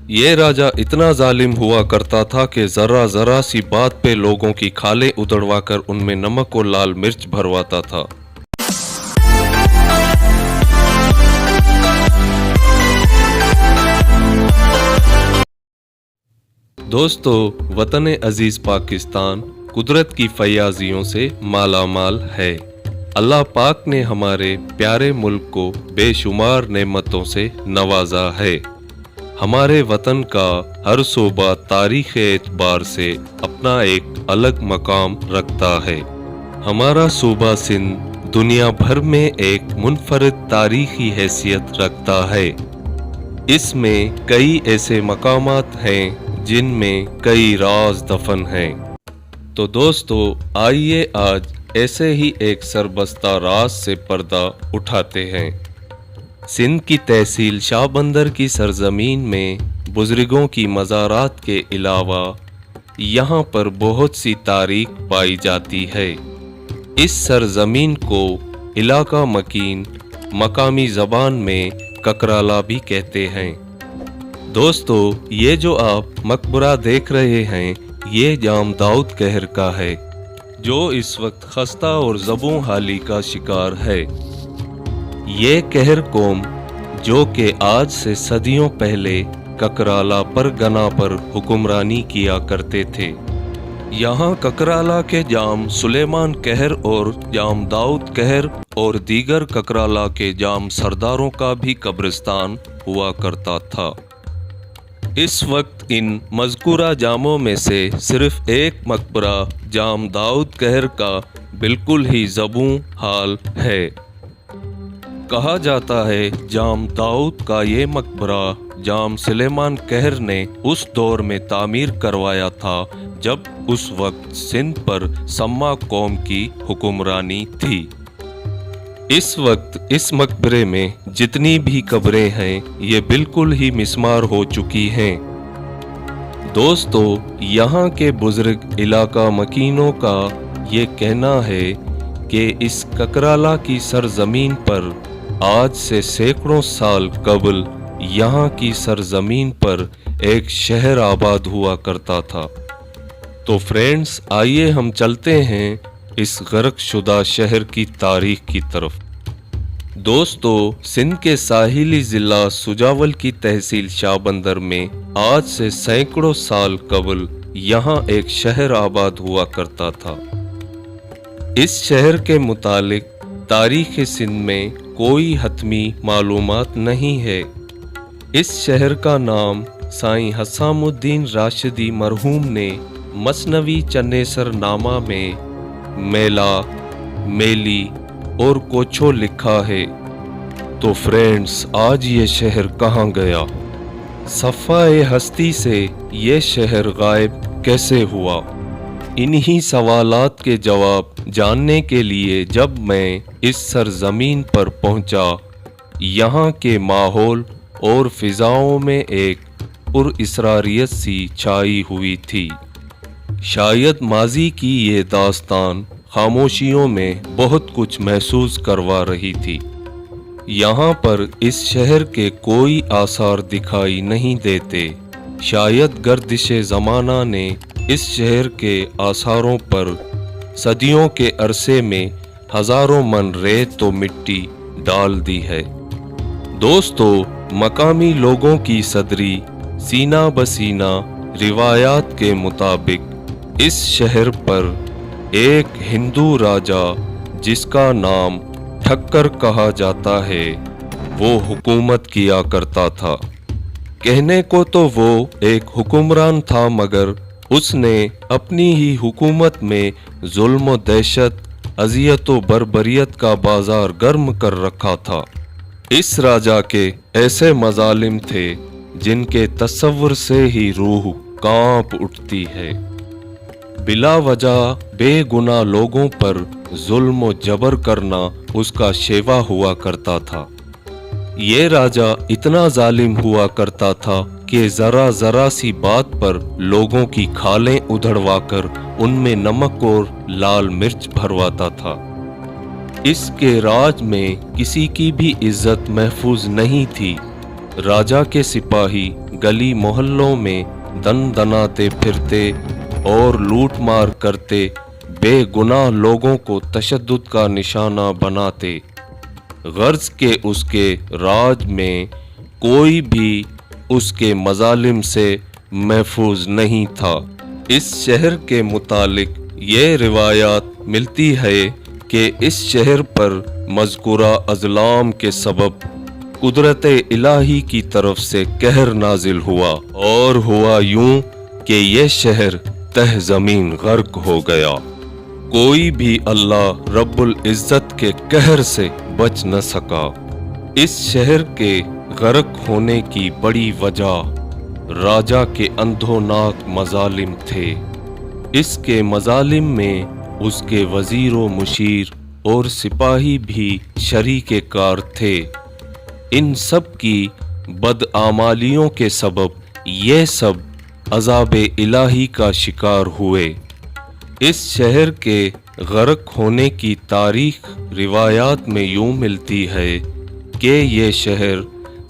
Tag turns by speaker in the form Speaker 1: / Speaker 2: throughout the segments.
Speaker 1: ये राजा इतना जालिम हुआ करता था कि जरा जरा सी बात पे लोगों की खालें उधड़वाकर उनमें नमक और लाल मिर्च भरवाता था। दोस्तों, वतन अजीज पाकिस्तान कुदरत की फयाजियों से मालामाल है। अल्लाह पाक ने हमारे प्यारे मुल्क को बेशुमार नेमतों से नवाजा है। हमारे वतन का हर सूबा तारीख़ एतबार से अपना एक अलग मकाम रखता है। हमारा सूबा सिंध दुनिया भर में एक मुनफरिद तारीख़ी हैसियत रखता है। इसमें कई ऐसे मकामात हैं जिनमें कई राज दफन हैं। तो दोस्तों, आइए आज ऐसे ही एक सरबस्ता राज से पर्दा उठाते हैं। सिंध की तहसील शाहबंदर की सरजमीन में बुजुर्गों की मज़ारात के अलावा यहाँ पर बहुत सी तारीख पाई जाती है। इस सरजमीन को इलाका मकीन मकामी ज़बान में ककराला भी कहते हैं। दोस्तों, ये जो आप मकबरा देख रहे हैं, ये जाम दाऊद कहर का है, जो इस वक्त खस्ता और ज़बूं हाली का शिकार है। ये कहर कौम जो कि आज से सदियों पहले ककराला परगना पर हुक्मरानी किया करते थे। यहाँ ककराला के जाम सुलेमान कहर और जाम दाऊद कहर और दीगर ककराला के जाम सरदारों का भी कब्रिस्तान हुआ करता था। इस वक्त इन मज़कूरा जामों में से सिर्फ एक मकबरा जाम दाऊद कहर का बिल्कुल ही ज़बूं हाल है। कहा जाता है जाम दाऊद का ये मकबरा जाम सुलेमान कहर ने उस दौर में तामीर करवाया था जब उस वक्त सिंध पर सम्मा कौम की हुक्मरानी थी। इस वक्त इस मकबरे में जितनी भी कब्रें हैं ये बिल्कुल ही मिस्मार हो चुकी हैं। दोस्तों, यहाँ के बुजुर्ग इलाका मकीनों का ये कहना है कि इस ककराला की सरजमीन पर आज से सैकड़ों साल कबल यहाँ की सरजमीन पर एक शहर आबाद हुआ करता था। तो फ्रेंड्स, आइए हम चलते हैं इस गर्क शुदा शहर की तारीख की तरफ। दोस्तों, सिंध के साहिली ज़िला सुजावल की तहसील शाहबंदर में आज से सैकड़ों साल कबल यहाँ एक शहर आबाद हुआ करता था। इस शहर के मुतालिक तारीख़ सिंध में कोई हतमी मालूमात नहीं है। इस शहर का नाम साईं हसामुद्दीन राशिदी मरहूम ने मसनवी चन्नेसर नामा में मेला, मेली और कोछो लिखा है। तो फ्रेंड्स, आज ये शहर कहाँ गया? सफ़ाए हस्ती से ये शहर गायब कैसे हुआ? इन्हीं सवालात के जवाब जानने के लिए जब मैं इस सरजमीन पर पहुंचा, यहाँ के माहौल और फ़िज़ाओं में एक पुरइसरारियत सी छाई हुई थी। शायद माजी की ये दास्तान खामोशियों में बहुत कुछ महसूस करवा रही थी। यहाँ पर इस शहर के कोई आसार दिखाई नहीं देते। शायद गर्दिशे ज़माना ने इस शहर के आसारों पर सदियों के अरसे में हज़ारों मन रेत तो मिट्टी डाल दी है। दोस्तों, मकामी लोगों की सदरी सीना बसीना रिवायात के मुताबिक इस शहर पर एक हिंदू राजा जिसका नाम ठक्कर कहा जाता है, वो हुकूमत किया करता था। कहने को तो वो एक हुक्मरान था, मगर उसने अपनी ही हुकूमत में जुल्म व दहशत, अजियत व बर्बरियत का बाजार गर्म कर रखा था। इस राजा के ऐसे मजालिम थे जिनके तस्वुर से ही रूह कांप उठती है। बिला वजह बेगुनाह लोगों पर जुल्म व जबर करना उसका शेवा हुआ करता था। ये राजा इतना जालिम हुआ करता था कि ज़रा ज़रा सी बात पर लोगों की खालें उधड़वाकर उनमें नमक और लाल मिर्च भरवाता था। इसके राज में किसी की भी इज्जत महफूज नहीं थी। राजा के सिपाही गली मोहल्लों में दन दनाते फिरते और लूट मार करते, बेगुनाह लोगों को तशद्दुद का निशाना बनाते। गर्ज के उसके राज में कोई भी उसके मजालिम से महफूज नहीं था। इस शहर के मुतालिक ये रिवायात मिलती है कि इस शहर पर मज़कूरा अज़लाम के सबब कुदरत इलाही की तरफ से कहर नाजिल हुआ, और हुआ यूं कि ये शहर तह ज़मीन गर्क हो गया। कोई भी अल्लाह रब्बुल इज़्ज़त के कहर से बच न सका। इस शहर के गर्क होने की बड़ी वजह राजा के अंधोनाक मजालिम थे। इसके मजालिम में उसके वजीर व मुशीर और सिपाही भी शरीके कार थे। इन सब की बदआमालियों के सबब ये सब अज़ाब इलाही का शिकार हुए। इस शहर के गर्क होने की तारीख रिवायात में यूं मिलती है कि ये शहर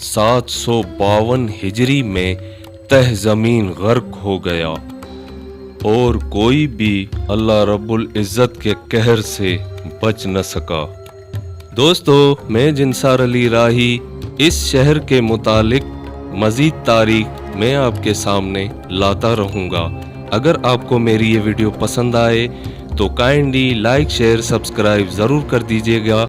Speaker 1: 752 हिजरी में तह ज़मीन गर्क हो गया और कोई भी अल्लाह रब्बुल इज़्ज़त के कहर से बच न सका। दोस्तों, मैं जिनसार अली राही इस शहर के मुतालिक मज़ीद तारीख मैं आपके सामने लाता रहूँगा। अगर आपको मेरी ये वीडियो पसंद आए तो काइंडली लाइक शेयर सब्सक्राइब ज़रूर कर दीजिएगा।